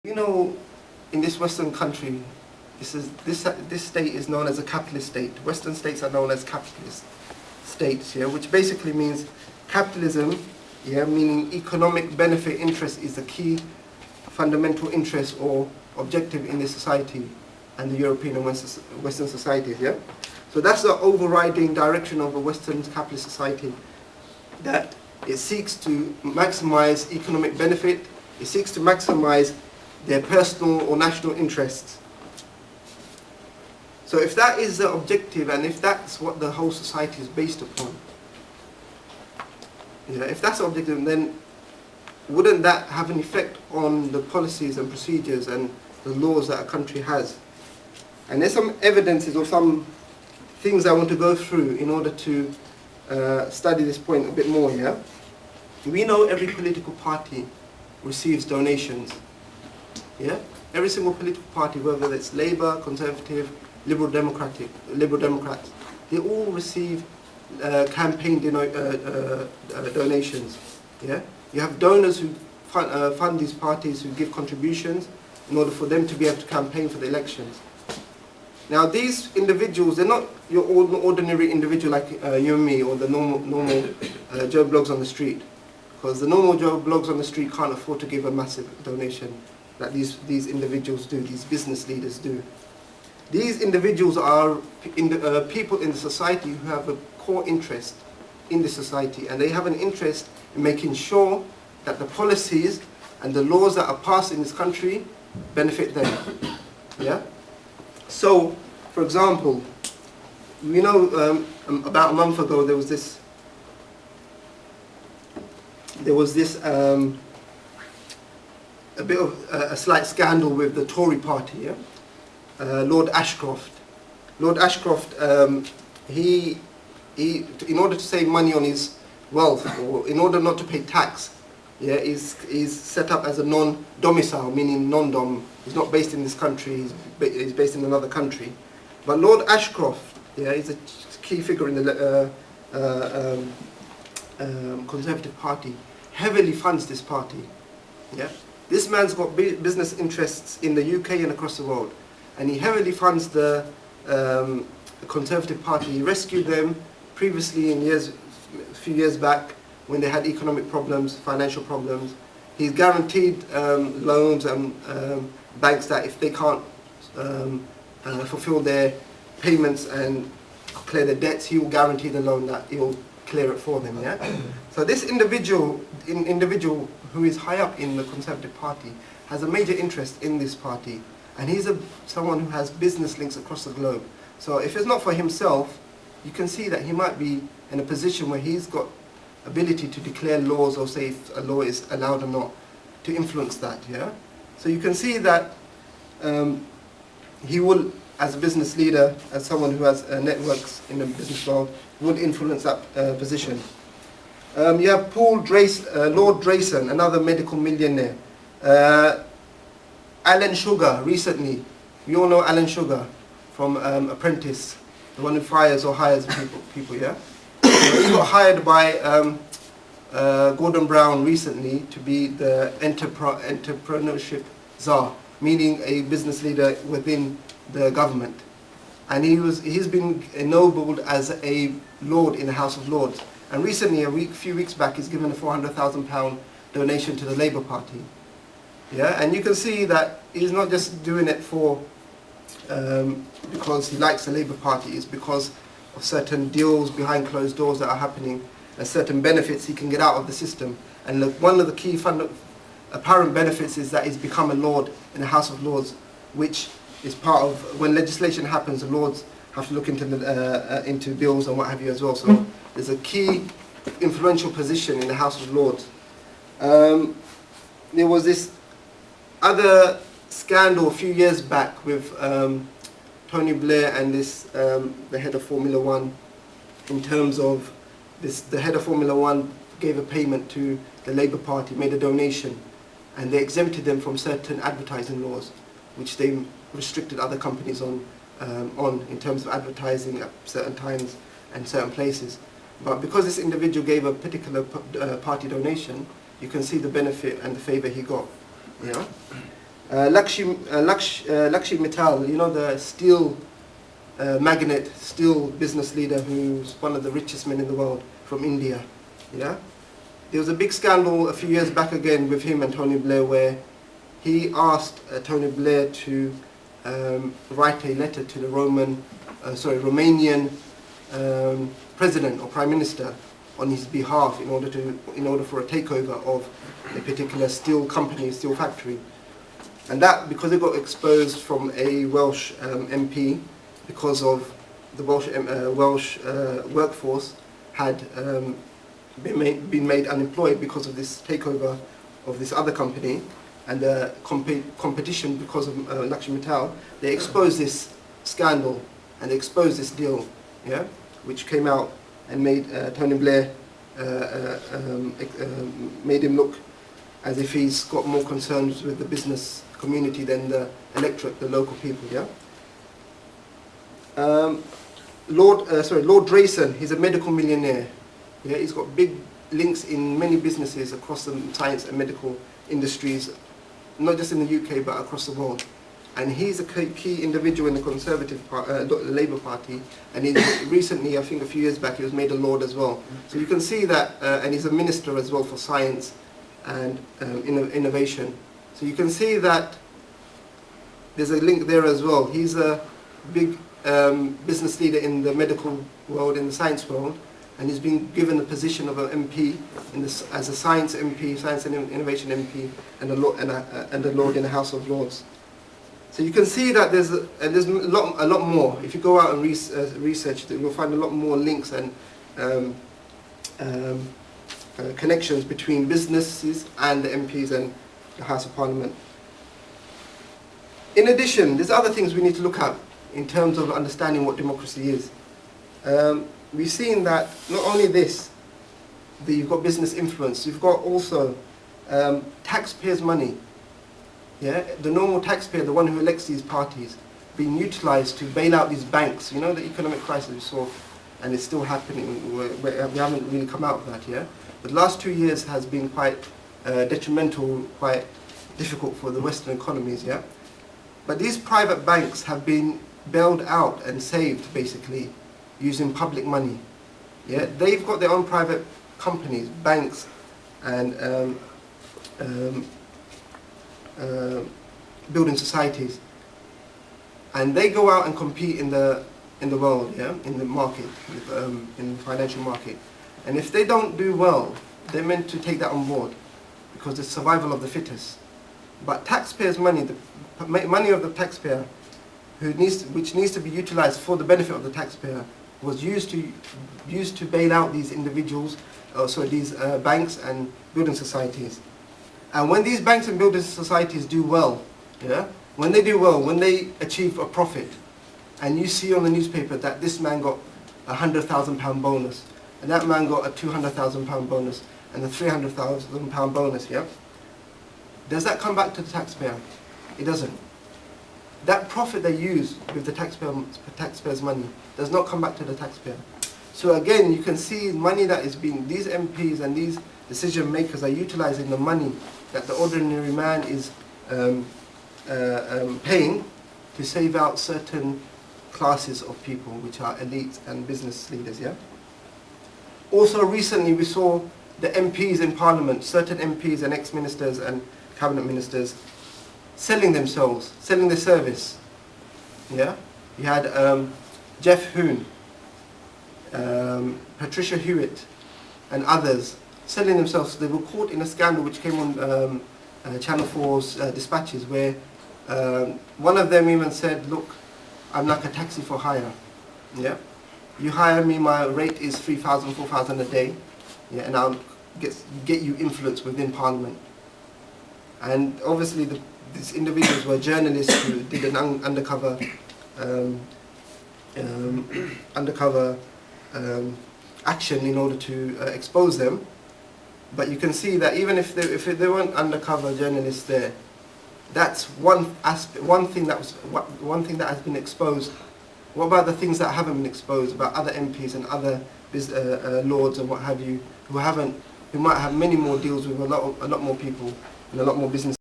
You know, in this Western country, this state is known as a capitalist state. Western states are known as capitalist states, yeah, which basically means capitalism, yeah, meaning economic benefit interest is the key fundamental interest or objective in this society and the European and Western societies, yeah. So that's the overriding direction of a Western capitalist society, that it seeks to maximize economic benefit, it seeks to maximize their personal or national interests. So if that is the objective and if that's what the whole society is based upon, if that's the objective, then wouldn't that have an effect on the policies and procedures and the laws that a country has? And there's some evidences or some things I want to go through in order to study this point a bit more, yeah? We know every political party receives donations. Yeah, every single political party, whether it's Labour, Conservative, Liberal Democrats, they all receive campaign donations. Yeah, you have donors who fund these parties, who give contributions in order for them to be able to campaign for the elections. Now, these individuals, they're not your ordinary individual like you and me, or the normal Joe Blogs on the street, because the normal Joe Blogs on the street can't afford to give a massive donation that these individuals do, these business leaders do. These individuals are people in the society who have a core interest in the society, and they have an interest in making sure that the policies and the laws that are passed in this country benefit them. Yeah? So, for example, we know about a month ago there was this a bit of a slight scandal with the Tory party, yeah? Lord Ashcroft. Lord Ashcroft, he, in order to save money on his wealth, or in order not to pay tax, yeah, he's set up as a non-domicile, meaning non-dom. He's not based in this country, he's based in another country. But Lord Ashcroft, yeah, is a key figure in the Conservative Party, heavily funds this party, yeah? This man's got business interests in the UK and across the world, and he heavily funds the Conservative Party. He rescued them previously a few years back when they had economic problems, financial problems. He's guaranteed loans and banks that if they can't fulfill their payments and clear their debts, he will guarantee the loan that he'll clear it for them. Yeah. So this individual who is high up in the Conservative Party has a major interest in this party, and he's someone who has business links across the globe. So if it's not for himself, you can see that he might be in a position where he's got ability to declare laws or say if a law is allowed or not, to influence that. Yeah. So you can see that he will, as a business leader, as someone who has networks in the business world, would influence that position. You have Lord Drayson, another medical millionaire. Alan Sugar, recently. We all know Alan Sugar from Apprentice, the one who fires or hires people, yeah? He got hired by Gordon Brown recently to be the entrepreneurship czar, meaning a business leader within the government. And he's been ennobled as a Lord in the House of Lords. And recently, a few weeks back, he's given a £400,000 donation to the Labour Party. Yeah, and you can see that he's not just doing it for because he likes the Labour Party. It's because of certain deals behind closed doors that are happening and certain benefits he can get out of the system. And look, one of the key apparent benefits is that he's become a Lord in the House of Lords, which is part of, when legislation happens, the Lords have to look into bills and what have you as well. So there's a key influential position in the House of Lords. There was this other scandal a few years back with Tony Blair and the head of Formula One, in terms of the head of Formula One gave a payment to the Labour Party, made a donation, and they exempted them from certain advertising laws, which they restricted other companies on in terms of advertising at certain times and certain places. But because this individual gave a particular party donation, you can see the benefit and the favour he got. Yeah. Lakshmi Mittal, you know, the steel magnate, steel business leader who's one of the richest men in the world from India. Yeah, there was a big scandal a few years back again with him and Tony Blair, where he asked Tony Blair to write a letter to the Romanian president or prime minister on his behalf in order for a takeover of a particular steel company, steel factory. And that, because it got exposed from a Welsh MP, because of the Welsh workforce had been made unemployed because of this takeover of this other company, and the competition because of Lakshmi Mittal, they exposed this scandal and they exposed this deal, yeah, which came out and made Tony Blair made him look as if he's got more concerns with the business community than the electorate, the local people, yeah. Lord Drayson, he's a medical millionaire. Yeah, he's got big links in many businesses across the science and medical industries, not just in the UK but across the world. And he's a key individual in the Conservative Labour Party, and he recently, I think a few years back, he was made a Lord as well. So you can see that, and he's a minister as well for science and innovation. So you can see that there's a link there as well. He's a big business leader in the medical world, in the science world, and he's been given the position of an MP as a science MP, science and innovation MP, and a Lord in the House of Lords. So you can see that there's a lot more. If you go out and research, you'll find a lot more links and connections between businesses and the MPs and the House of Parliament. In addition, there's other things we need to look at in terms of understanding what democracy is. We've seen that not only this, that you've got business influence, you've got also taxpayers' money. Yeah, the normal taxpayer, the one who elects these parties, being utilised to bail out these banks. You know, the economic crisis we saw, and it's still happening. We haven't really come out of that yet. But the last 2 years has been quite detrimental, quite difficult for the Western economies. Yeah, but these private banks have been bailed out and saved basically using public money. Yeah, they've got their own private companies, banks, and building societies, and they go out and compete in the world, yeah, in the market, in the financial market. And if they don't do well, they're meant to take that on board because it's survival of the fittest. But taxpayers' money, the money of the taxpayer, which needs to be utilized for the benefit of the taxpayer, was used to bail out these individuals, these banks and building societies. And when these banks and building societies do well, yeah, when they achieve a profit, and you see on the newspaper that this man got a £100,000 bonus, and that man got a £200,000 bonus, and a £300,000 bonus, yeah? Does that come back to the taxpayer? It doesn't. That profit they use with the taxpayers' money does not come back to the taxpayer. So again, you can see money that is being, these MPs and these decision makers are utilizing the money that the ordinary man is paying to save out certain classes of people, which are elites and business leaders, yeah? Also recently we saw the MPs in Parliament, certain MPs and ex-ministers and cabinet ministers, selling themselves, selling their service, yeah? You had Jeff Hoon, Patricia Hewitt and others selling themselves. They were caught in a scandal which came on Channel 4's dispatches, where one of them even said, look, I'm like a taxi for hire, yeah? You hire me, my rate is 3,000, 4,000 a day, yeah, and I'll get you influence within Parliament. And obviously these individuals were journalists who did an undercover action in order to expose them. But you can see that even if they weren't undercover journalists there, that's one aspect, one thing that has been exposed. What about the things that haven't been exposed about other MPs and other lords and what have you, who might have many more deals with a lot more people and a lot more business?